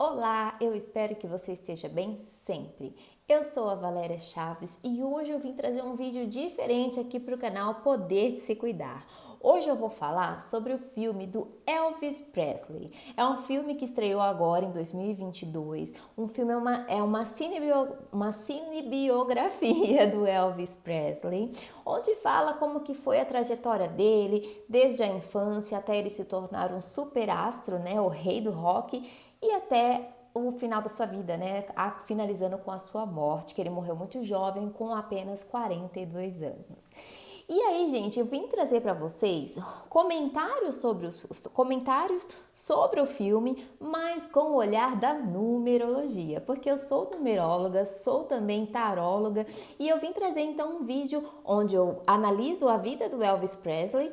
Olá, eu espero que você esteja bem sempre. Eu sou a Valéria Chaves e hoje eu vim trazer um vídeo diferente aqui para o canal Poder de Se Cuidar. Hoje eu vou falar sobre o filme do Elvis Presley. É um filme que estreou agora em 2022. Um filme é uma cinebiografia do Elvis Presley, onde fala como que foi a trajetória dele, desde a infância até ele se tornar um superastro, né, o rei do rock, e até o final da sua vida, né, finalizando com a sua morte, que ele morreu muito jovem, com apenas 42 anos. E aí, gente, eu vim trazer para vocês comentários sobre o filme, mas com o olhar da numerologia, porque eu sou numeróloga, sou também taróloga, e eu vim trazer então um vídeo onde eu analiso a vida do Elvis Presley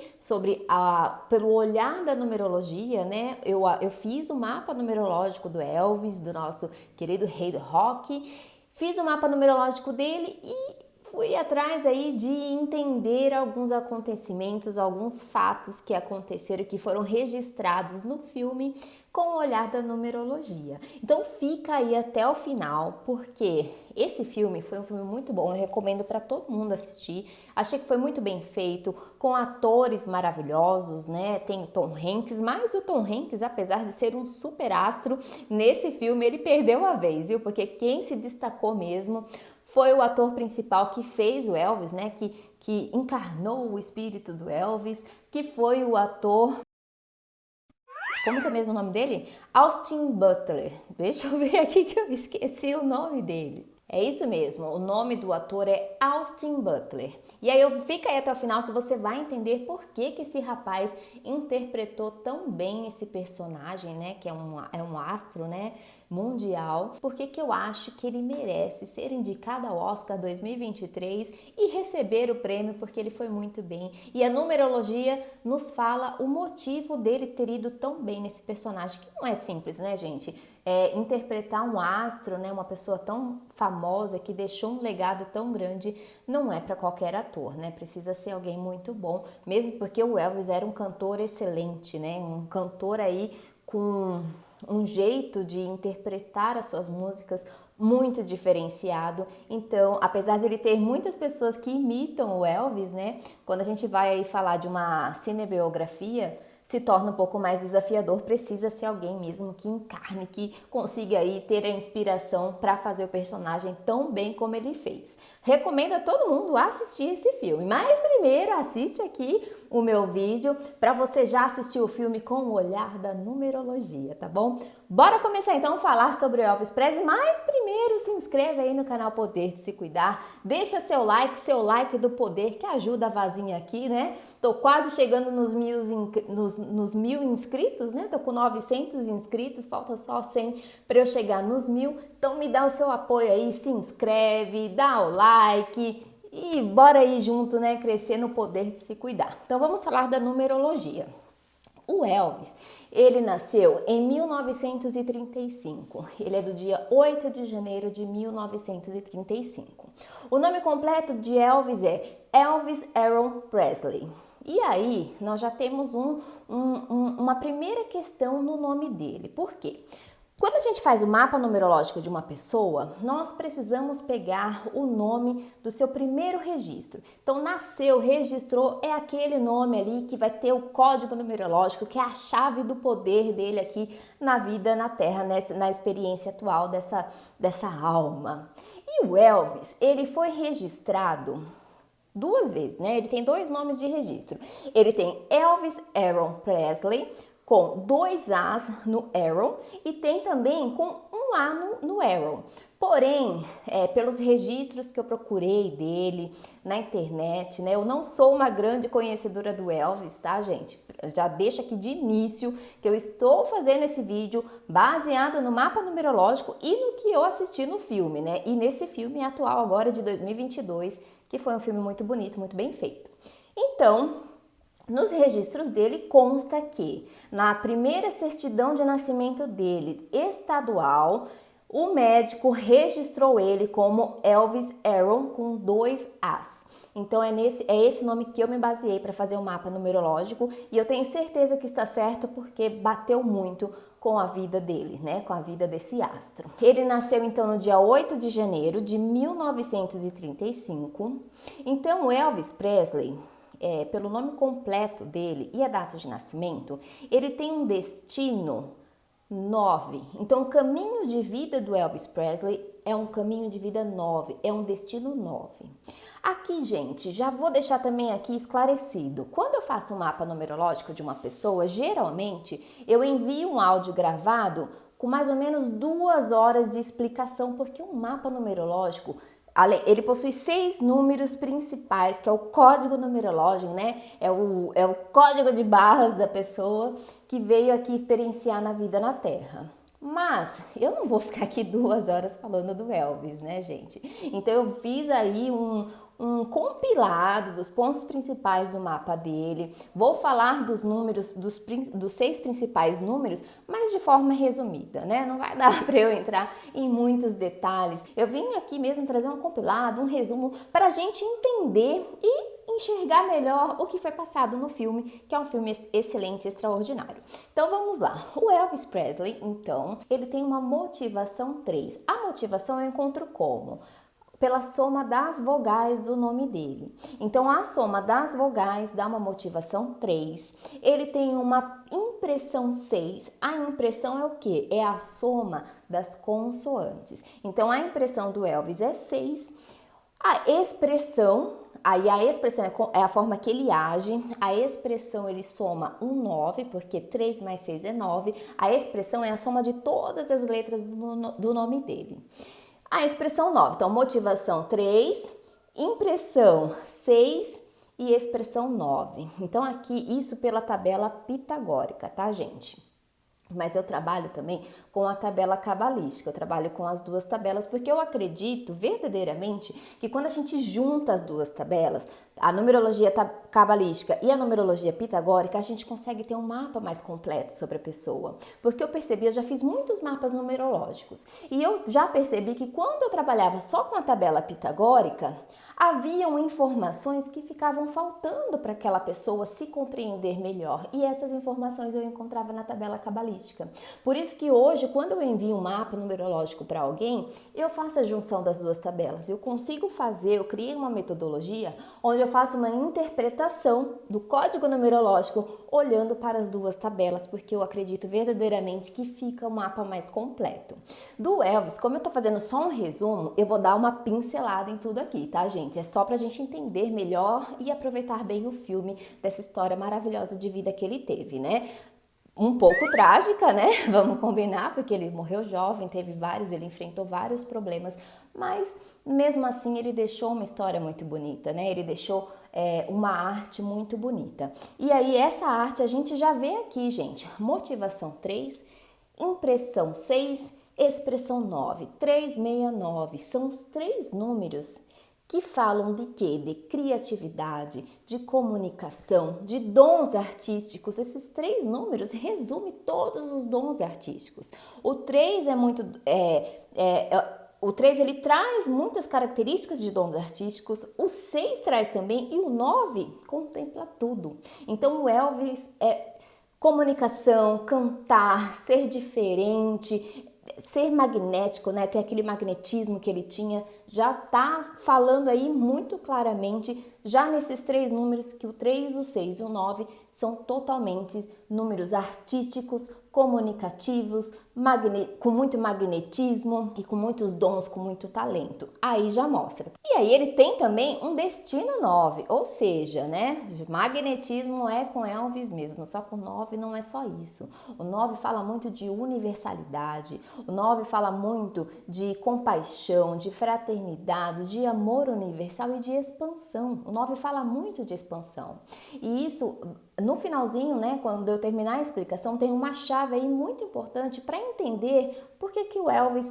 pelo olhar da numerologia, né? Eu fiz o mapa numerológico do Elvis, do nosso querido rei do rock, fiz o mapa numerológico dele e fui atrás aí de entender alguns acontecimentos, alguns fatos que aconteceram, que foram registrados no filme com o olhar da numerologia. Então fica aí até o final, porque esse filme foi um filme muito bom, eu recomendo para todo mundo assistir. Achei que foi muito bem feito, com atores maravilhosos, né? Tem o Tom Hanks, mas o Tom Hanks, apesar de ser um super astro, nesse filme ele perdeu a vez, viu? Porque quem se destacou mesmo foi o ator principal que fez o Elvis, né? Que encarnou o espírito do Elvis, que foi o ator... Como que é mesmo o nome dele? Austin Butler. Deixa eu ver aqui que eu esqueci o nome dele. É isso mesmo, o nome do ator é Austin Butler. E aí fica aí até o final que você vai entender por que esse rapaz interpretou tão bem esse personagem, né? Que é um astro, né? Mundial. Por que eu acho que ele merece ser indicado ao Oscar 2023 e receber o prêmio, porque ele foi muito bem. E a numerologia nos fala o motivo dele ter ido tão bem nesse personagem, que não é simples, né, gente? Interpretar um astro, né, uma pessoa tão famosa que deixou um legado tão grande, não é para qualquer ator, né? Precisa ser alguém muito bom, mesmo porque o Elvis era um cantor excelente, né? Um cantor aí com um jeito de interpretar as suas músicas muito diferenciado. Então, apesar de ele ter muitas pessoas que imitam o Elvis, né? Quando a gente vai aí falar de uma cinebiografia, se torna um pouco mais desafiador, precisa ser alguém mesmo que encarne, que consiga aí ter a inspiração para fazer o personagem tão bem como ele fez. Recomendo a todo mundo assistir esse filme, mas primeiro assiste aqui o meu vídeo para você já assistir o filme com o olhar da numerologia, tá bom? Bora começar então a falar sobre o Elvis Presley, mas primeiro se inscreve aí no canal Poder de Se Cuidar, deixa seu like do poder que ajuda a vazinha aqui, né? Tô quase chegando nos mil inscritos, né? Tô com 900 inscritos, falta só 100 para eu chegar nos 1000, então me dá o seu apoio aí, se inscreve, dá o like e bora aí junto, né? Crescer no poder de se cuidar. Então vamos falar da numerologia. O Elvis, ele nasceu em 1935, ele é do dia 8 de janeiro de 1935. O nome completo de Elvis é Elvis Aaron Presley. E aí, nós já temos uma primeira questão no nome dele. Por quê? Quando a gente faz o mapa numerológico de uma pessoa, nós precisamos pegar o nome do seu primeiro registro. Então, nasceu, registrou, é aquele nome ali que vai ter o código numerológico, que é a chave do poder dele aqui na vida, na Terra, na experiência atual dessa alma. E o Elvis, ele foi registrado duas vezes, né? Ele tem dois nomes de registro. Ele tem Elvis Aaron Presley, com 2 As no Aaron, e tem também com 1 A no Aaron. Porém, pelos registros que eu procurei dele na internet, né? Eu não sou uma grande conhecedora do Elvis, tá, gente? Já deixo aqui de início que eu estou fazendo esse vídeo baseado no mapa numerológico e no que eu assisti no filme, né? E nesse filme atual agora de 2022, que foi um filme muito bonito, muito bem feito. Então, nos registros dele consta que na primeira certidão de nascimento dele, estadual, O médico registrou ele como Elvis Aaron com 2 As. Então é esse nome que eu me baseei para fazer o mapa numerológico e eu tenho certeza que está certo porque bateu muito com a vida dele, né? Com a vida desse astro. Ele nasceu então no dia 8 de janeiro de 1935. Então o Elvis Presley, pelo nome completo dele e a data de nascimento, ele tem um destino 9. Então, o caminho de vida do Elvis Presley é um caminho de vida 9, é um destino 9. Aqui, gente, já vou deixar também aqui esclarecido. Quando eu faço um mapa numerológico de uma pessoa, geralmente eu envio um áudio gravado com mais ou menos 2 horas de explicação, porque um mapa numerológico ele possui 6 números principais, que é o código numerológico, né? É o código de barras da pessoa que veio aqui experienciar na vida na Terra. Mas eu não vou ficar aqui 2 horas falando do Elvis, né, gente? Então eu fiz aí um compilado dos pontos principais do mapa dele. Vou falar dos números, dos 6 principais números, mas de forma resumida, né? Não vai dar para eu entrar em muitos detalhes. Eu vim aqui mesmo trazer um compilado, um resumo, para a gente entender e enxergar melhor o que foi passado no filme, que é um filme excelente, extraordinário. Então vamos lá. O Elvis Presley, então, ele tem uma motivação 3. A motivação eu encontro como? Pela soma das vogais do nome dele. Então, a soma das vogais dá uma motivação 3. Ele tem uma impressão 6. A impressão é o quê? É a soma das consoantes. Então, a impressão do Elvis é 6. A expressão, aí a expressão é a forma que ele age. A expressão ele soma um 9, porque 3 mais 6 é 9. A expressão é a soma de todas as letras do nome dele. A expressão 9, então motivação 3, impressão 6 e expressão 9. Então aqui isso pela tabela pitagórica, tá, gente? Mas eu trabalho também com a tabela cabalística, eu trabalho com as 2 tabelas, porque eu acredito verdadeiramente que quando a gente junta as 2 tabelas, a numerologia cabalística e a numerologia pitagórica, a gente consegue ter um mapa mais completo sobre a pessoa. Porque eu já fiz muitos mapas numerológicos, e eu já percebi que quando eu trabalhava só com a tabela pitagórica, haviam informações que ficavam faltando para aquela pessoa se compreender melhor, e essas informações eu encontrava na tabela cabalística. Por isso que hoje, quando eu envio um mapa numerológico para alguém, eu faço a junção das 2 tabelas. Eu criei uma metodologia onde eu faço uma interpretação do código numerológico olhando para as 2 tabelas, porque eu acredito verdadeiramente que fica o mapa mais completo. Do Elvis, como eu tô fazendo só um resumo, eu vou dar uma pincelada em tudo aqui, tá, gente? É só pra gente entender melhor e aproveitar bem o filme dessa história maravilhosa de vida que ele teve, né? Um pouco trágica, né? Vamos combinar, porque ele morreu jovem, ele enfrentou vários problemas, mas mesmo assim ele deixou uma história muito bonita, né? Ele deixou uma arte muito bonita. E aí essa arte a gente já vê aqui, gente. Motivação 3, impressão 6, expressão 9. 369 são os 3 números que falam de quê? De criatividade, de comunicação, de dons artísticos. Esses 3 números resumem todos os dons artísticos. O 3 o 3 ele traz muitas características de dons artísticos, o 6 traz também e o 9 contempla tudo. Então o Elvis é comunicação, cantar, ser diferente, ser magnético, né? Ter aquele magnetismo que ele tinha, já tá falando aí muito claramente, já nesses 3 números, que o 3, o 6 e o 9 são totalmente números artísticos, comunicativos, com muito magnetismo e com muitos dons, com muito talento. Aí já mostra. E aí ele tem também um destino 9, ou seja, né? Magnetismo é com Elvis mesmo, só que o 9 não é só isso. O 9 fala muito de universalidade, o 9 fala muito de compaixão, de fraternidade, de amor universal e de expansão. O 9 fala muito de expansão. E isso no finalzinho, né, quando eu terminar a explicação, tem uma chave aí muito importante para entender por que que o Elvis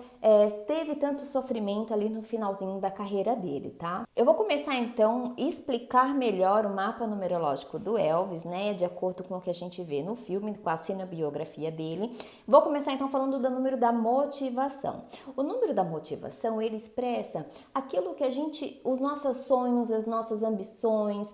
teve tanto sofrimento ali no finalzinho da carreira dele, tá? Eu vou começar então a explicar melhor o mapa numerológico do Elvis, né, de acordo com o que a gente vê no filme, com a cinebiografia dele. Vou começar então falando do número da motivação. O número da motivação, ele expressa aquilo que os nossos sonhos, as nossas ambições,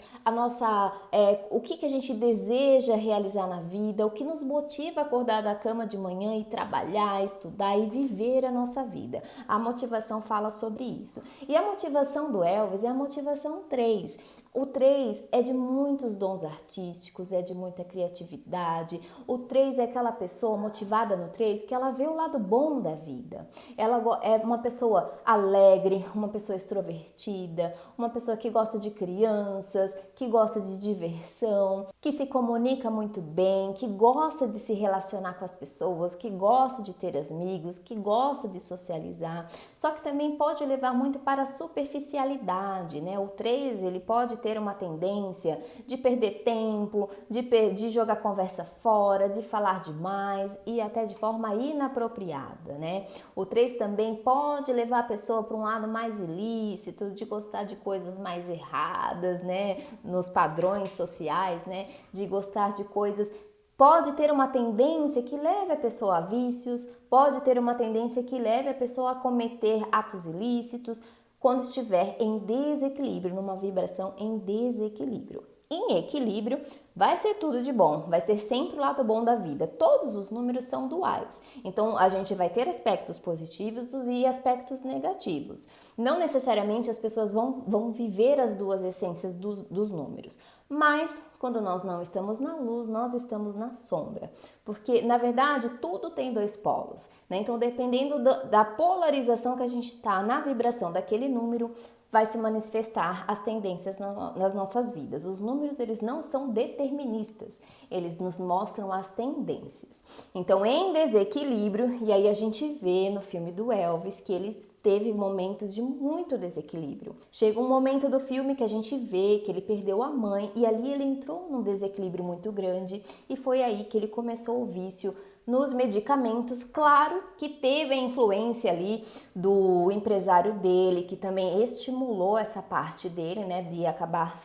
o que a gente deseja realizar na vida, o que nos motiva a acordar da cama de manhã e trabalhar, estudar e viver a nossa vida. A motivação fala sobre isso. E a motivação do Elvis é a motivação 3. O 3 é de muitos dons artísticos, é de muita criatividade. O 3 é aquela pessoa motivada no 3 que ela vê o lado bom da vida. Ela é uma pessoa alegre, uma pessoa extrovertida, uma pessoa que gosta de crianças, que gosta de diversão, que se comunica muito bem, que gosta de se relacionar com as pessoas, que gosta de ter amigos, que gosta de socializar. Só que também pode levar muito para a superficialidade, né? O 3, ele pode ter uma tendência de perder tempo, de jogar conversa fora, de falar demais e até de forma inapropriada, né? O 3 também pode levar a pessoa para um lado mais ilícito, de gostar de coisas mais erradas, né? Nos padrões sociais, né? De gostar de coisas. Pode ter uma tendência que leve a pessoa a vícios, pode ter uma tendência que leve a pessoa a cometer atos ilícitos, quando estiver em desequilíbrio, numa vibração em desequilíbrio. Em equilíbrio, vai ser tudo de bom, vai ser sempre o lado bom da vida. Todos os números são duais, então a gente vai ter aspectos positivos e aspectos negativos. Não necessariamente as pessoas vão viver as duas essências dos números, mas quando nós não estamos na luz, nós estamos na sombra, porque na verdade tudo tem dois polos, né? Então dependendo da polarização que a gente está na vibração daquele número, vai se manifestar as tendências nas nossas vidas. Os números, eles não são deterministas, eles nos mostram as tendências. Então, em desequilíbrio, e aí a gente vê no filme do Elvis que ele teve momentos de muito desequilíbrio. Chega um momento do filme que a gente vê que ele perdeu a mãe e ali ele entrou num desequilíbrio muito grande e foi aí que ele começou o vício nos medicamentos. Claro que teve a influência ali do empresário dele, que também estimulou essa parte dele, né, de acabar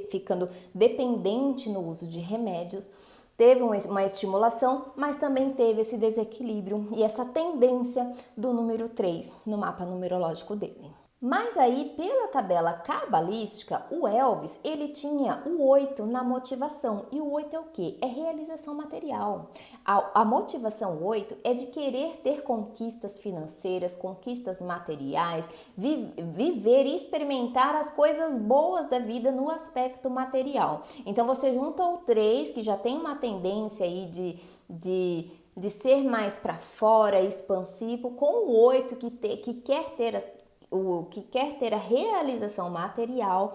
ficando dependente no uso de remédios. Teve uma estimulação, mas também teve esse desequilíbrio e essa tendência do número 3 no mapa numerológico dele. Mas aí, pela tabela cabalística, o Elvis, ele tinha o 8 na motivação. E o 8 é o quê? É realização material. A motivação 8 é de querer ter conquistas financeiras, conquistas materiais, viver e experimentar as coisas boas da vida no aspecto material. Então, você junta o 3, que já tem uma tendência aí de ser mais para fora, expansivo, com o 8 que quer ter a realização material,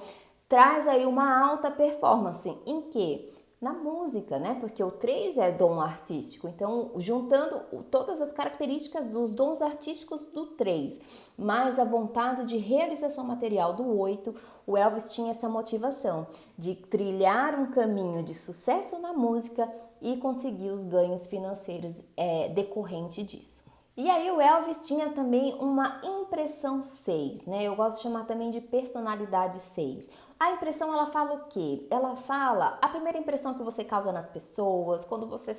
traz aí uma alta performance. Em quê? Na música, né? Porque o 3 é dom artístico. Então, juntando todas as características dos dons artísticos do 3, mais a vontade de realização material do 8, o Elvis tinha essa motivação de trilhar um caminho de sucesso na música e conseguir os ganhos financeiros decorrente disso. E aí o Elvis tinha também uma impressão 6, né? Eu gosto de chamar também de personalidade 6. A impressão, ela fala o quê? Ela fala a primeira impressão que você causa nas pessoas, quando você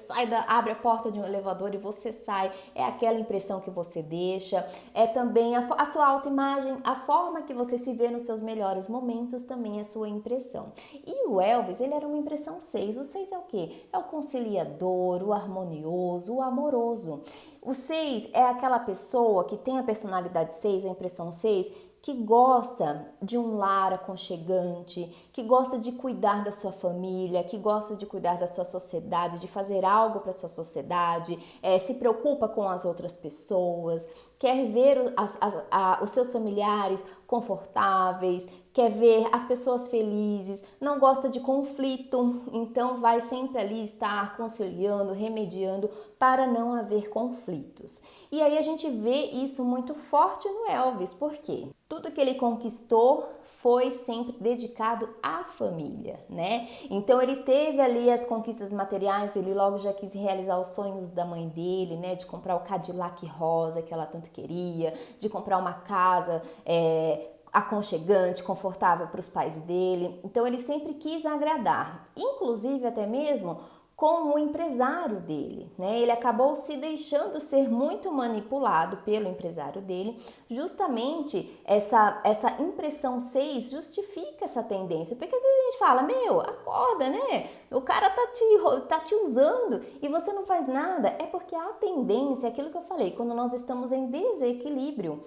abre a porta de um elevador e você sai, é aquela impressão que você deixa. É também a sua autoimagem, a forma que você se vê nos seus melhores momentos também é sua impressão. E o Elvis, ele era uma impressão 6. O 6 é o quê? É o conciliador, o harmonioso, o amoroso. O 6 é aquela pessoa que tem a personalidade 6, a impressão 6, que gosta de um lar aconchegante, que gosta de cuidar da sua família, que gosta de cuidar da sua sociedade, de fazer algo para a sua sociedade, se preocupa com as outras pessoas, quer ver os seus familiares confortáveis, quer ver as pessoas felizes, não gosta de conflito, então vai sempre ali estar conciliando, remediando para não haver conflitos. E aí a gente vê isso muito forte no Elvis, porque tudo que ele conquistou foi sempre dedicado à família, né? Então ele teve ali as conquistas materiais, ele logo já quis realizar os sonhos da mãe dele, né? De comprar o Cadillac rosa que ela tanto queria, de comprar uma casa aconchegante, confortável para os pais dele. Então ele sempre quis agradar, inclusive até mesmo com o empresário dele, né? Ele acabou se deixando ser muito manipulado pelo empresário dele. Justamente essa impressão 6 justifica essa tendência, porque às vezes a gente fala, meu, acorda, né? O cara tá te usando e você não faz nada. É porque a tendência, é aquilo que eu falei, quando nós estamos em desequilíbrio,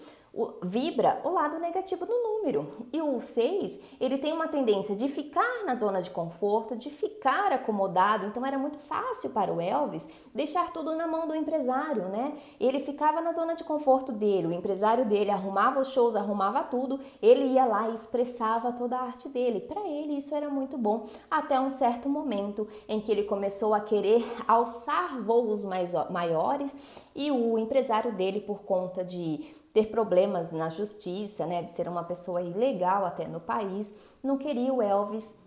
vibra o lado negativo do número. E o 6, ele tem uma tendência de ficar na zona de conforto, de ficar acomodado. Então era muito fácil para o Elvis deixar tudo na mão do empresário, né? Ele ficava na zona de conforto dele, o empresário dele arrumava os shows, arrumava tudo, ele ia lá e expressava toda a arte dele. Para ele isso era muito bom, até um certo momento em que ele começou a querer alçar voos maiores e o empresário dele, por conta de ter problemas na justiça, né, de ser uma pessoa ilegal até no país, não queria o Elvis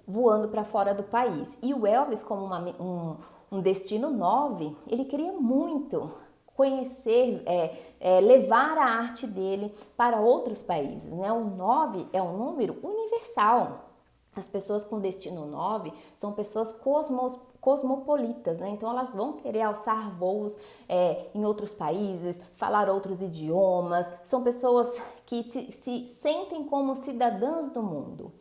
voando para fora do país. E o Elvis, como um destino 9, ele queria muito conhecer, levar a arte dele para outros países, né? O 9 é um número universal. As pessoas com destino 9 são pessoas cosmopolitas, né? Então elas vão querer alçar voos em outros países, falar outros idiomas, são pessoas que se sentem como cidadãs do mundo.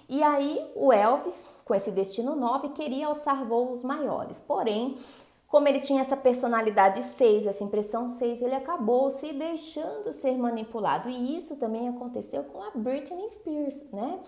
E aí o Elvis, com esse destino 9, queria alçar voos maiores, porém, como ele tinha essa personalidade 6, essa impressão 6, ele acabou se deixando ser manipulado. E isso também aconteceu com a Britney Spears, né?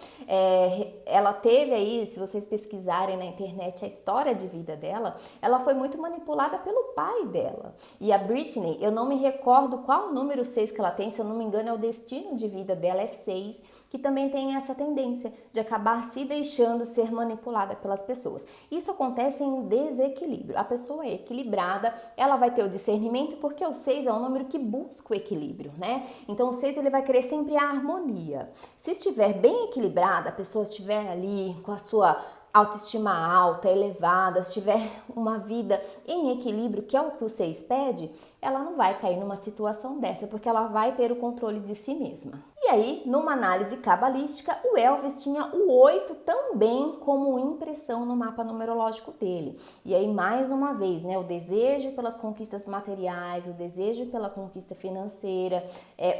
Ela teve aí, se vocês pesquisarem na internet a história de vida dela, ela foi muito manipulada pelo pai dela. E a Britney, eu não me recordo qual o número 6 que ela tem, se eu não me engano é o destino de vida dela, é 6, que também tem essa tendência de acabar se deixando ser manipulada pelas pessoas. Isso acontece em desequilíbrio. A pessoa é equilibrada, ela vai ter o discernimento, porque o 6 é um número que busca o equilíbrio, né? Então o 6 ele vai querer sempre a harmonia. Se estiver bem equilibrada, a pessoa estiver ali com a sua autoestima alta, elevada, se tiver uma vida em equilíbrio, que é o que o 6 pede, ela não vai cair numa situação dessa, porque ela vai ter o controle de si mesma. E aí, numa análise cabalística, o Elvis tinha o 8 também como impressão no mapa numerológico dele. E aí, mais uma vez, né, o desejo pelas conquistas materiais, o desejo pela conquista financeira,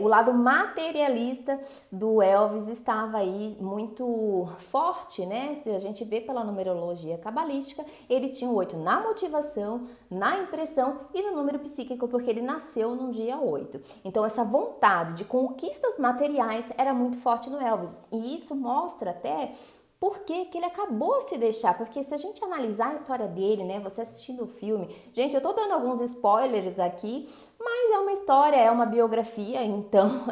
o lado materialista do Elvis estava aí muito forte, né? Se a gente vê pela numerologia cabalística, ele tinha o 8 na motivação, na impressão e no número psíquico, porque ele nasceu no dia 8. Então essa vontade de conquistas materiais era muito forte no Elvis. E isso mostra até por que ele acabou se deixar, porque se a gente analisar a história dele, né, você assistindo o filme, gente, eu tô dando alguns spoilers aqui, mas é uma história, é uma biografia, então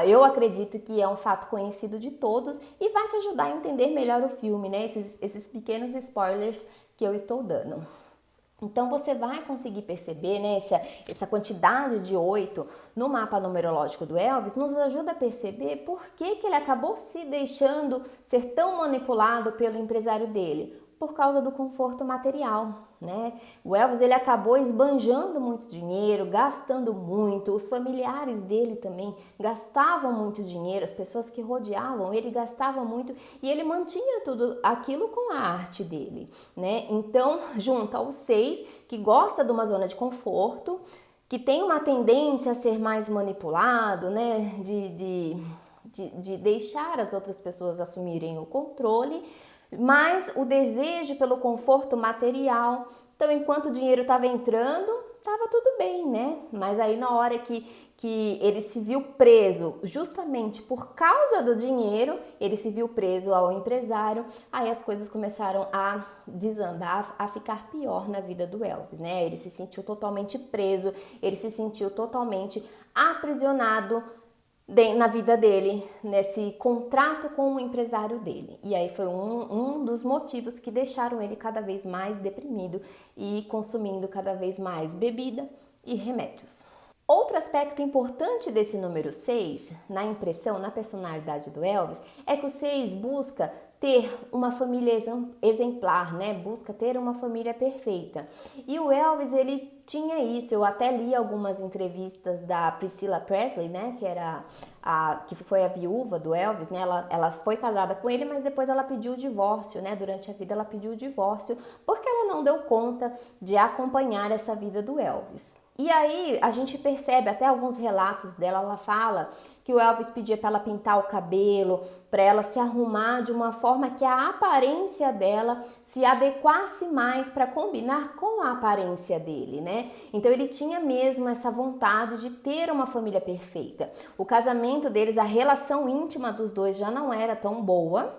eu acredito que é um fato conhecido de todos e vai te ajudar a entender melhor o filme, né, esses pequenos spoilers que eu estou dando. Então você vai conseguir perceber, né, essa quantidade de 8 no mapa numerológico do Elvis nos ajuda a perceber por que ele acabou se deixando ser tão manipulado pelo empresário dele. Por causa do conforto material, né? O Elvis ele acabou esbanjando muito dinheiro, gastando muito, os familiares dele também gastavam muito dinheiro, as pessoas que rodeavam ele gastavam muito e ele mantinha tudo aquilo com a arte dele, né? Então, junto ao 6, que gosta de uma zona de conforto, que tem uma tendência a ser mais manipulado, né? De deixar as outras pessoas assumirem o controle, mas o desejo pelo conforto material. Então, enquanto o dinheiro estava entrando, estava tudo bem, né? Mas aí na hora que ele se viu preso justamente por causa do dinheiro, ele se viu preso ao empresário, aí as coisas começaram a desandar, a ficar pior na vida do Elvis, né? Ele se sentiu totalmente preso, ele se sentiu totalmente aprisionado na vida dele, nesse contrato com o empresário dele. E aí foi um dos motivos que deixaram ele cada vez mais deprimido e consumindo cada vez mais bebida e remédios. Outro aspecto importante desse número 6, na impressão, na personalidade do Elvis, é que o 6 busca ter uma família exemplar, né? Busca ter uma família perfeita. E o Elvis, ele tinha isso. Eu até li algumas entrevistas da Priscilla Presley, né? Que foi a viúva do Elvis, né? Ela foi casada com ele, mas depois ela pediu o divórcio, né? Durante a vida ela pediu o divórcio porque ela não deu conta de acompanhar essa vida do Elvis. E aí a gente percebe, até alguns relatos dela, ela fala que o Elvis pedia para ela pintar o cabelo, para ela se arrumar de uma forma que a aparência dela se adequasse mais para combinar com a aparência dele, né? Então ele tinha mesmo essa vontade de ter uma família perfeita. O casamento deles, a relação íntima dos dois já não era tão boa,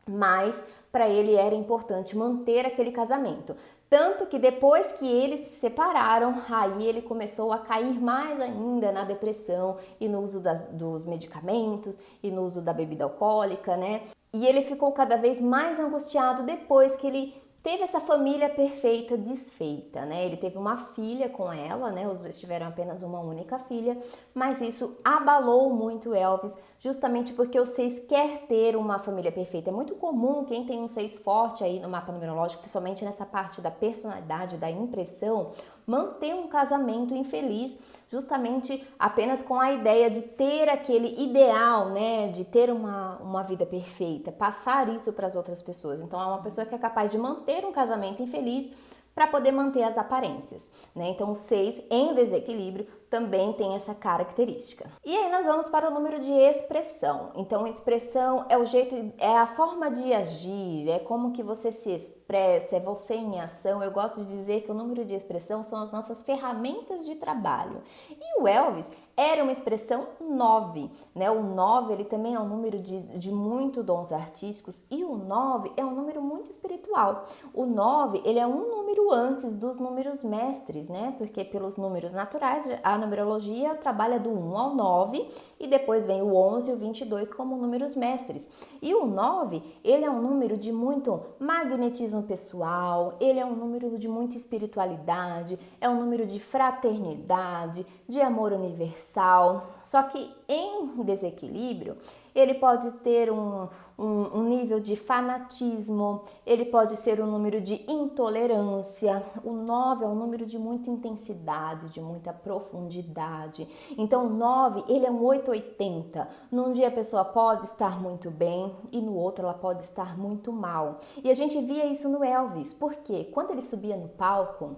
mas para ele era importante manter aquele casamento. Tanto que depois que eles se separaram, aí ele começou a cair mais ainda na depressão e no uso dos medicamentos e no uso da bebida alcoólica, né? E ele ficou cada vez mais angustiado depois que ele teve essa família perfeita desfeita, né? Ele teve uma filha com ela, né? Os dois tiveram apenas uma única filha, mas isso abalou muito Elvis, justamente porque o 6 quer ter uma família perfeita. É muito comum quem tem um 6 forte aí no mapa numerológico, principalmente nessa parte da personalidade, da impressão, manter um casamento infeliz, justamente apenas com a ideia de ter aquele ideal, né, de ter uma vida perfeita, passar isso para as outras pessoas. Então é uma pessoa que é capaz de manter um casamento infeliz para poder manter as aparências, né? Então o 6 em desequilíbrio também tem essa característica. E aí nós vamos para o número de expressão. Então expressão é o jeito, é a forma de agir, é como que você se expressa, é você em ação. Eu gosto de dizer que o número de expressão são as nossas ferramentas de trabalho. E o Elvis era uma expressão 9, né? O 9, ele também é um número de muito dons artísticos e o 9 é um número muito espiritual. O 9, ele é um número antes dos números mestres, né? Porque pelos números naturais, a numerologia trabalha do 1 ao 9 e depois vem o 11 e o 22 como números mestres. E o 9, ele é um número de muito magnetismo pessoal, ele é um número de muita espiritualidade, é um número de fraternidade, de amor universal. Só que em desequilíbrio, ele pode ter um nível de fanatismo, ele pode ser um número de intolerância. O 9 é um número de muita intensidade, de muita profundidade. Então o 9, ele é um 880. Num dia a pessoa pode estar muito bem e no outro ela pode estar muito mal. E a gente via isso no Elvis, porque quando ele subia no palco,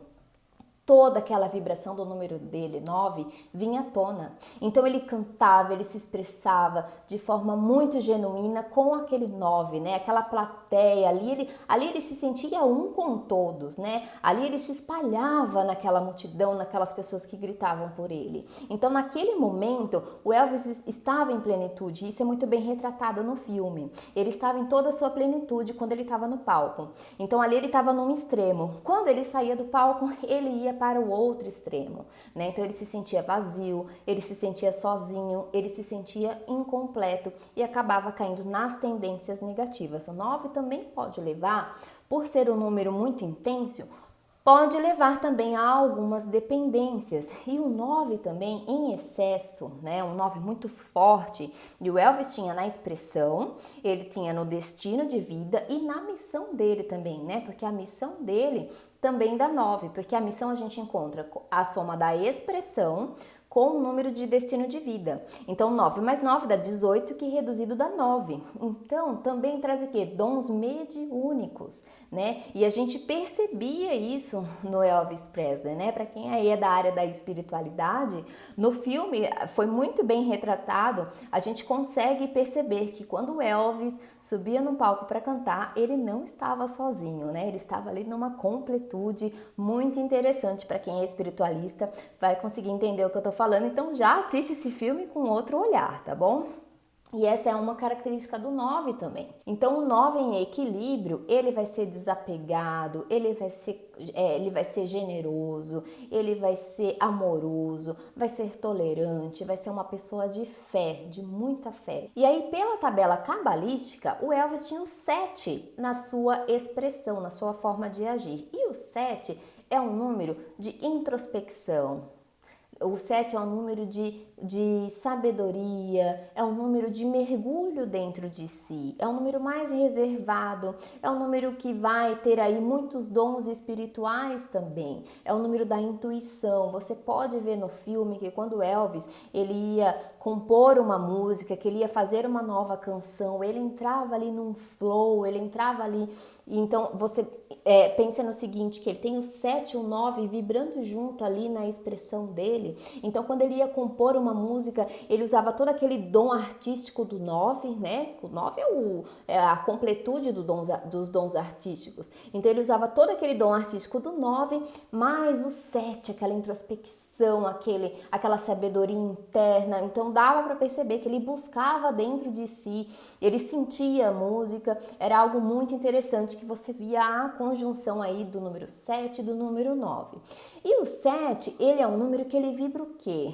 toda aquela vibração do número dele, 9, vinha à tona. Então ele cantava, ele se expressava de forma muito genuína com aquele 9, né? Aquela plateia, ali ele se sentia um com todos, né? Ali ele se espalhava naquela multidão, naquelas pessoas que gritavam por ele. Então naquele momento, o Elvis estava em plenitude, isso é muito bem retratado no filme. Ele estava em toda a sua plenitude quando ele estava no palco. Então ali ele estava num extremo. Quando ele saía do palco, ele ia para o outro extremo, né? Então ele se sentia vazio, ele se sentia sozinho, ele se sentia incompleto e acabava caindo nas tendências negativas. O 9 também pode levar, por ser um número muito intenso, pode levar também a algumas dependências. E o 9 também em excesso, né? Um 9 muito forte. E o Elvis tinha na expressão, ele tinha no destino de vida e na missão dele também, né? Porque a missão dele também dá 9, porque a missão a gente encontra a soma da expressão com o número de destino de vida. Então 9 mais 9 dá 18, que reduzido dá 9. Então também traz o quê? Dons mediúnicos, né? E a gente percebia isso no Elvis Presley, né? Para quem aí é da área da espiritualidade, no filme foi muito bem retratado, a gente consegue perceber que quando o Elvis subia no palco para cantar, ele não estava sozinho, né? Ele estava ali numa completude muito interessante. Para quem é espiritualista vai conseguir entender o que eu tô falando, então já assiste esse filme com outro olhar, tá bom? E essa é uma característica do 9 também. Então, o 9 em equilíbrio, ele vai ser desapegado, ele vai ser generoso, ele vai ser amoroso, vai ser tolerante, vai ser uma pessoa de fé, de muita fé. E aí, pela tabela cabalística, o Elvis tinha o 7 na sua expressão, na sua forma de agir. E o 7 é um número de introspecção. O 7 é um número de sabedoria, é um número de mergulho dentro de si, é um número mais reservado, é um número que vai ter aí muitos dons espirituais também, é o número da intuição. Você pode ver no filme que quando Elvis ele ia compor uma música, que ele ia fazer uma nova canção, ele entrava ali num flow, ele entrava ali, então você pensa no seguinte, que ele tem o 7 e o 9 vibrando junto ali na expressão dele. Então, quando ele ia compor uma música, ele usava todo aquele dom artístico do 9, né? O 9 é a completude dos dons artísticos. Então, ele usava todo aquele dom artístico do 9, mais o 7, aquela introspecção, aquela sabedoria interna. Então, dava para perceber que ele buscava dentro de si, ele sentia a música, era algo muito interessante que você via a conjunção aí do número 7 e do número 9. E o 7, ele é um número que ele vibra o quê?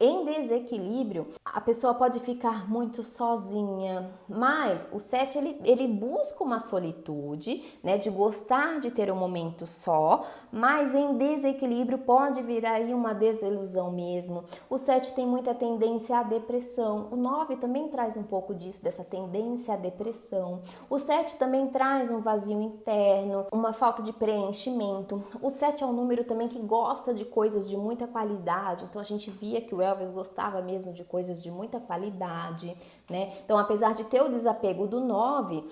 Em desequilíbrio, a pessoa pode ficar muito sozinha, mas o 7 ele busca uma solitude, né, de gostar de ter um momento só, mas em desequilíbrio pode virar aí uma desilusão mesmo. O 7 tem muita tendência à depressão, o 9 também traz um pouco disso, dessa tendência à depressão. O 7 também traz um vazio interno, uma falta de preenchimento. O 7 é um número também que gosta de coisas de muita qualidade, então a gente via que o Elvis gostava mesmo de coisas de muita qualidade, né? Então, apesar de ter o desapego do 9,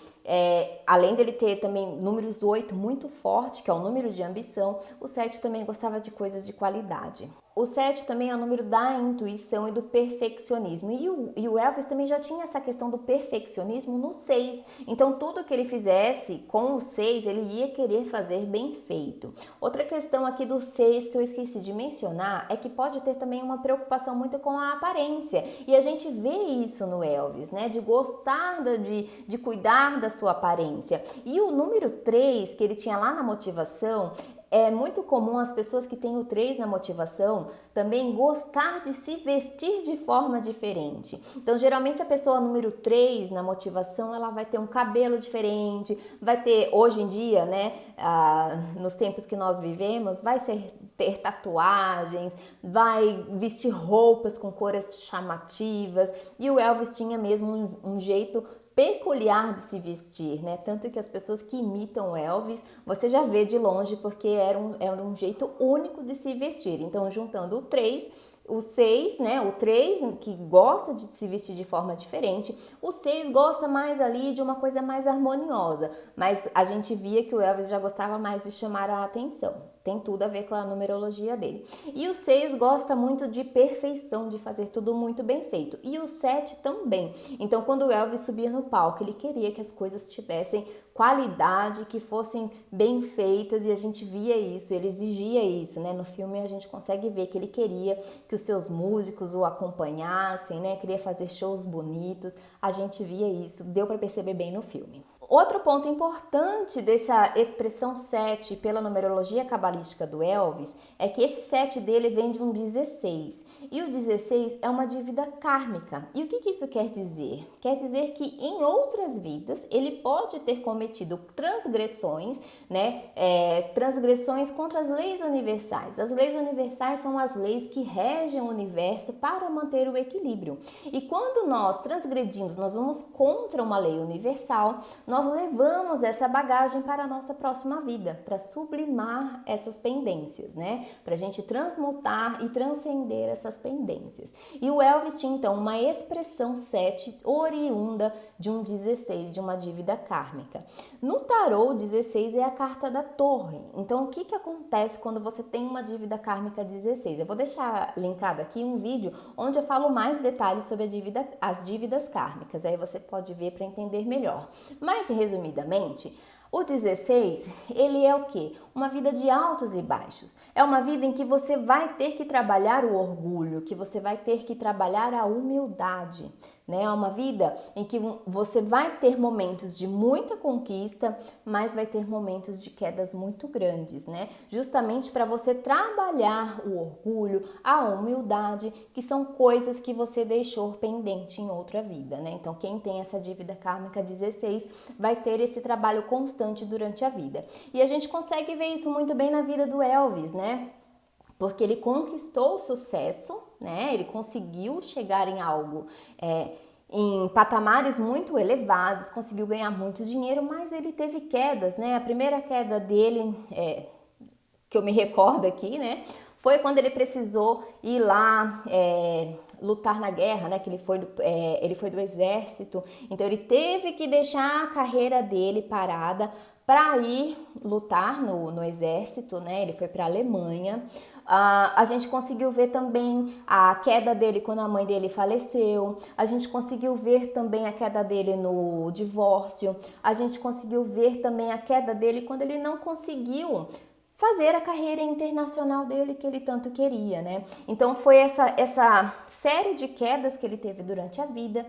além dele ter também números 8 muito forte, que é o número de ambição, o 7 também gostava de coisas de qualidade. O 7 também é o número da intuição e do perfeccionismo. E o Elvis também já tinha essa questão do perfeccionismo no 6. Então, tudo que ele fizesse com o 6, ele ia querer fazer bem feito. Outra questão aqui do 6 que eu esqueci de mencionar é que pode ter também uma preocupação muito com a aparência. E a gente vê isso no Elvis, né? De gostar de cuidar da sua aparência. E o número 3 que ele tinha lá na motivação, é muito comum as pessoas que têm o 3 na motivação também gostar de se vestir de forma diferente. Então, geralmente a pessoa número 3 na motivação, ela vai ter um cabelo diferente, vai ter, hoje em dia, né, nos tempos que nós vivemos, ter tatuagens, vai vestir roupas com cores chamativas, e o Elvis tinha mesmo um jeito peculiar de se vestir, né? Tanto que as pessoas que imitam Elvis, você já vê de longe porque era um jeito único de se vestir. Então, juntando o 3, o 6, né? O 3 que gosta de se vestir de forma diferente, o 6 gosta mais ali de uma coisa mais harmoniosa, mas a gente via que o Elvis já gostava mais de chamar a atenção. Tem tudo a ver com a numerologia dele. E o 6 gosta muito de perfeição, de fazer tudo muito bem feito. E o 7 também. Então, quando o Elvis subia no palco, ele queria que as coisas tivessem qualidade, que fossem bem feitas, e a gente via isso, ele exigia isso, né? No filme a gente consegue ver que ele queria que os seus músicos o acompanhassem, né? Queria fazer shows bonitos, a gente via isso, deu para perceber bem no filme. Outro ponto importante dessa expressão 7 pela numerologia cabalística do Elvis é que esse 7 dele vem de um 16. E o 16 é uma dívida kármica. E o que isso quer dizer? Quer dizer que em outras vidas ele pode ter cometido transgressões, né? Transgressões contra as leis universais. As leis universais são as leis que regem o universo para manter o equilíbrio. E quando nós transgredimos, nós vamos contra uma lei universal, nós levamos essa bagagem para a nossa próxima vida, para sublimar essas pendências, né? Para a gente transmutar e transcender essas pendências. E o Elvis tinha então uma expressão 7 oriunda de um 16, de uma dívida kármica. No tarô, o 16 é a carta da torre. Então, o que acontece quando você tem uma dívida kármica 16? Eu vou deixar linkado aqui um vídeo onde eu falo mais detalhes sobre as dívidas kármicas. Aí você pode ver para entender melhor. Mas, resumidamente, o 16, ele é o quê? uma vida de altos e baixos. É uma vida em que você vai ter que trabalhar o orgulho, que você vai ter que trabalhar a humildade, né? É uma vida em que você vai ter momentos de muita conquista, mas vai ter momentos de quedas muito grandes, né? Justamente para você trabalhar o orgulho, a humildade, que são coisas que você deixou pendente em outra vida, né? Então, quem tem essa dívida kármica 16 vai ter esse trabalho constante durante a vida. E a gente consegue ver isso muito bem na vida do Elvis, né? Porque ele conquistou o sucesso, né? Ele conseguiu chegar em algo, em patamares muito elevados, conseguiu ganhar muito dinheiro, mas ele teve quedas, né? A primeira queda dele, que eu me recordo aqui, né? Foi quando ele precisou ir lá lutar na guerra, né? Que ele foi do exército, então ele teve que deixar a carreira dele parada para ir lutar no exército, né? Ele foi para a Alemanha. A gente conseguiu ver também a queda dele quando a mãe dele faleceu. A gente conseguiu ver também a queda dele no divórcio. A gente conseguiu ver também a queda dele quando ele não conseguiu fazer a carreira internacional dele que ele tanto queria, né? Então foi essa série de quedas que ele teve durante a vida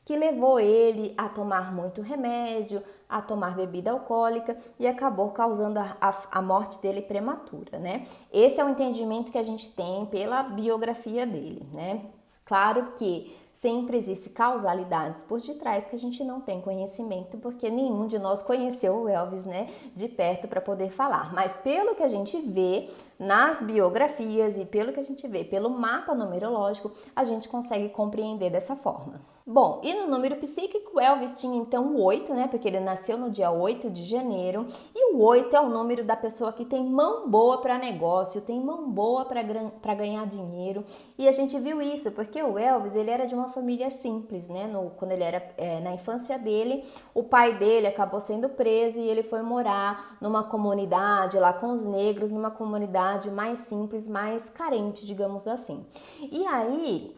que levou ele a tomar muito remédio, a tomar bebida alcoólica e acabou causando a morte dele prematura, né? Esse é o entendimento que a gente tem pela biografia dele, né? Claro que sempre existe causalidades por detrás que a gente não tem conhecimento, porque nenhum de nós conheceu o Elvis, né, de perto para poder falar. Mas pelo que a gente vê nas biografias e pelo que a gente vê pelo mapa numerológico, a gente consegue compreender dessa forma. Bom, e no número psíquico, Elvis tinha então o 8, né? Porque ele nasceu no dia 8 de janeiro. E o 8 é o número da pessoa que tem mão boa para negócio, tem mão boa para ganhar dinheiro. E a gente viu isso porque o Elvis, ele era de uma família simples, né? Quando ele era na infância dele, o pai dele acabou sendo preso e ele foi morar numa comunidade lá com os negros, numa comunidade mais simples, mais carente, digamos assim. E aí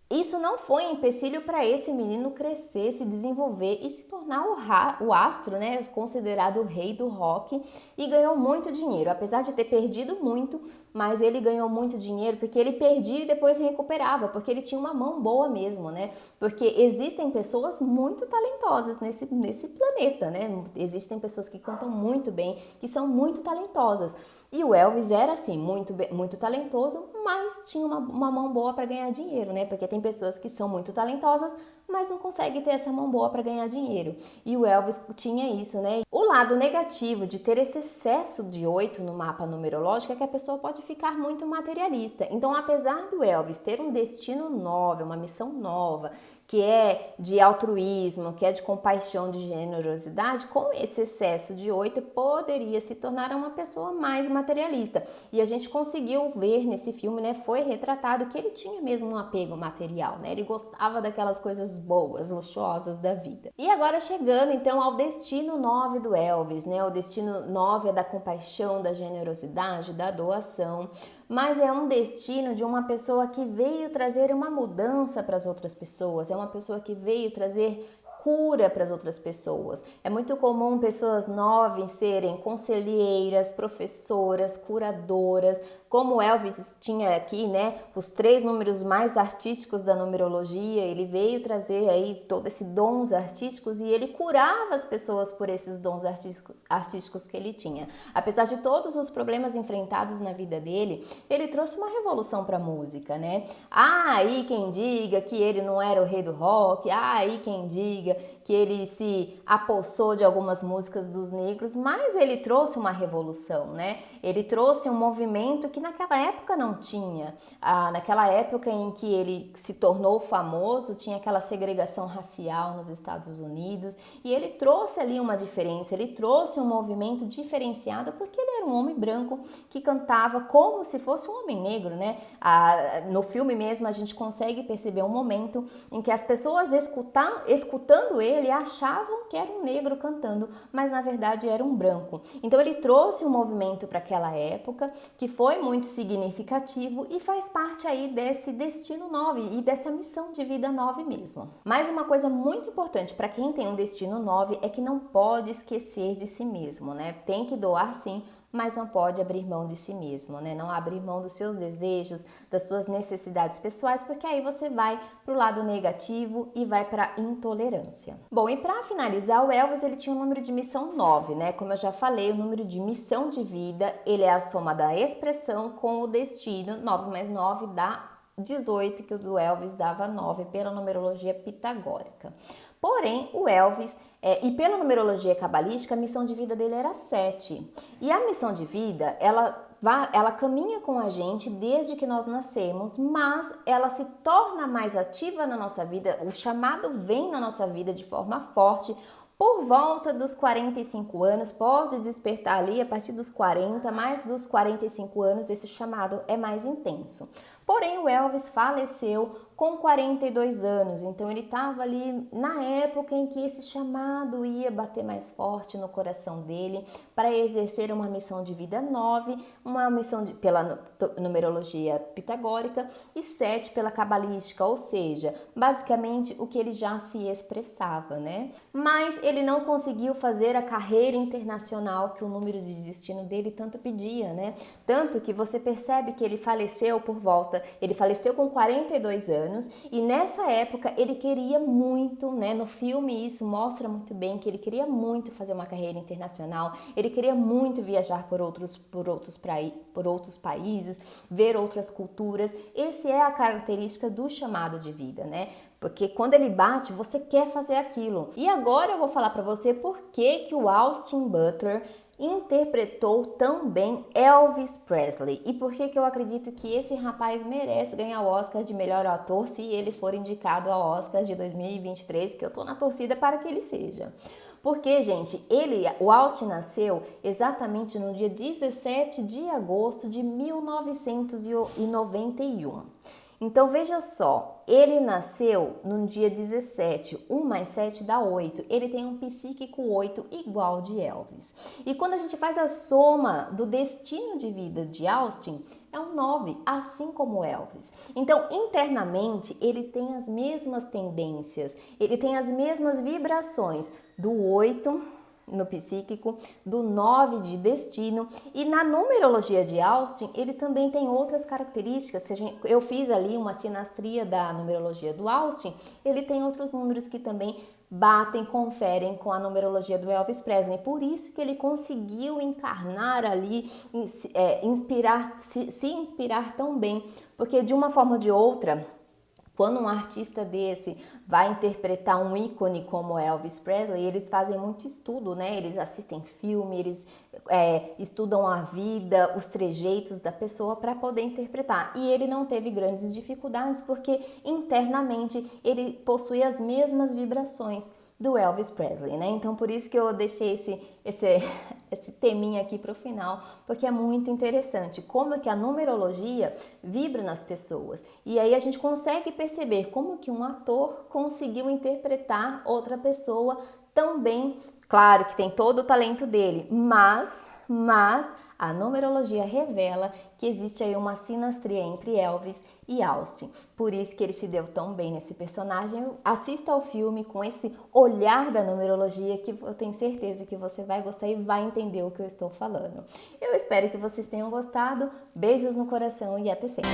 isso não foi empecilho para esse menino crescer, se desenvolver e se tornar o astro, né? Considerado o rei do rock, e ganhou muito dinheiro, apesar de ter perdido muito, mas ele ganhou muito dinheiro porque ele perdia e depois recuperava, porque ele tinha uma mão boa mesmo, né? Porque existem pessoas muito talentosas nesse planeta, né? Existem pessoas que cantam muito bem, que são muito talentosas. E o Elvis era assim, muito talentoso, mas tinha uma mão boa para ganhar dinheiro, né? Porque tem pessoas que são muito talentosas, mas não conseguem ter essa mão boa para ganhar dinheiro. E o Elvis tinha isso, né? O lado negativo de ter esse excesso de 8 no mapa numerológico é que a pessoa pode ficar muito materialista. Então, apesar do Elvis ter um destino novo, uma missão nova, que é de altruísmo, que é de compaixão, de generosidade, com esse excesso de 8 poderia se tornar uma pessoa mais materialista. E a gente conseguiu ver nesse filme, né, foi retratado que ele tinha mesmo um apego material, né? Ele gostava daquelas coisas boas, luxuosas da vida. E agora chegando então ao destino 9 do Elvis, né? O destino 9 é da compaixão, da generosidade, da doação, mas é um destino de uma pessoa que veio trazer uma mudança para as outras pessoas, é uma pessoa que veio trazer cura para as outras pessoas. É muito comum pessoas 9 serem conselheiras, professoras, curadoras, como o Elvis tinha aqui, né, os 3 números mais artísticos da numerologia, ele veio trazer aí todos esses dons artísticos e ele curava as pessoas por esses dons artísticos que ele tinha. Apesar de todos os problemas enfrentados na vida dele, ele trouxe uma revolução para a música, né? Aí quem diga que ele não era o rei do rock, aí quem diga que ele se apossou de algumas músicas dos negros, mas ele trouxe uma revolução, né? Ele trouxe um movimento que naquela época não tinha. Naquela época em que ele se tornou famoso, tinha aquela segregação racial nos Estados Unidos e ele trouxe ali uma diferença, ele trouxe um movimento diferenciado porque ele era um homem branco que cantava como se fosse um homem negro, né? No filme mesmo a gente consegue perceber um momento em que as pessoas escutando ele achavam que era um negro cantando, mas na verdade era um branco. Então ele trouxe um movimento para aquela época que foi muito significativo e faz parte aí desse destino 9 e dessa missão de vida 9 mesmo. Mas uma coisa muito importante para quem tem um destino 9 é que não pode esquecer de si mesmo, né? Tem que doar sim, mas não pode abrir mão de si mesmo, né? Não abrir mão dos seus desejos, das suas necessidades pessoais, porque aí você vai pro lado negativo e vai para intolerância. Bom, e para finalizar, o Elvis ele tinha um número de missão 9, né? Como eu já falei, o número de missão de vida, ele é a soma da expressão com o destino. 9 mais 9 dá 18, que o do Elvis dava 9 pela numerologia pitagórica. Porém, o Elvis, e pela numerologia cabalística, a missão de vida dele era 7. E a missão de vida, ela caminha com a gente desde que nós nascemos, mas ela se torna mais ativa na nossa vida, o chamado vem na nossa vida de forma forte por volta dos 45 anos, pode despertar ali a partir dos 40, mas dos 45 anos esse chamado é mais intenso. Porém, o Elvis faleceu com 42 anos, então ele estava ali na época em que esse chamado ia bater mais forte no coração dele para exercer uma missão de vida 9, uma missão pela numerologia pitagórica e 7 pela cabalística, ou seja, basicamente o que ele já se expressava, né? Mas ele não conseguiu fazer a carreira internacional que o número de destino dele tanto pedia, né? Tanto que você percebe que ele faleceu com 42 anos e nessa época ele queria muito, né? No filme isso mostra muito bem que ele queria muito fazer uma carreira internacional, ele queria muito viajar por outros países, ver outras culturas. Essa é a característica do chamado de vida, né? Porque quando ele bate, você quer fazer aquilo. E agora eu vou falar para você por que o Austin Butler interpretou tão bem Elvis Presley e por que eu acredito que esse rapaz merece ganhar o Oscar de melhor ator se ele for indicado ao Oscar de 2023, que eu tô na torcida para que ele seja. Porque, gente, o Austin nasceu exatamente no dia 17 de agosto de 1991. Então, veja só, ele nasceu no dia 17, 1 mais 7 dá 8, ele tem um psíquico 8 igual de Elvis. E quando a gente faz a soma do destino de vida de Austin, é um 9, assim como Elvis. Então, internamente, ele tem as mesmas tendências, ele tem as mesmas vibrações do 8 no psíquico, do 9 de destino, e na numerologia de Austin ele também tem outras características. Eu fiz ali uma sinastria da numerologia do Austin, ele tem outros números que também batem, conferem com a numerologia do Elvis Presley, por isso que ele conseguiu encarnar ali, se inspirar tão bem, porque de uma forma ou de outra, quando um artista desse vai interpretar um ícone como Elvis Presley, eles fazem muito estudo, né? Eles assistem filme, eles estudam a vida, os trejeitos da pessoa para poder interpretar. E ele não teve grandes dificuldades porque internamente ele possui as mesmas vibrações do Elvis Presley, né? Então, por isso que eu deixei esse teminha aqui para o final, porque é muito interessante como é que a numerologia vibra nas pessoas. E aí a gente consegue perceber como que um ator conseguiu interpretar outra pessoa tão bem. Claro que tem todo o talento dele, mas a numerologia revela que existe aí uma sinastria entre Elvis e Austin. Por isso que ele se deu tão bem nesse personagem. Assista ao filme com esse olhar da numerologia que eu tenho certeza que você vai gostar e vai entender o que eu estou falando. Eu espero que vocês tenham gostado. Beijos no coração e até sempre.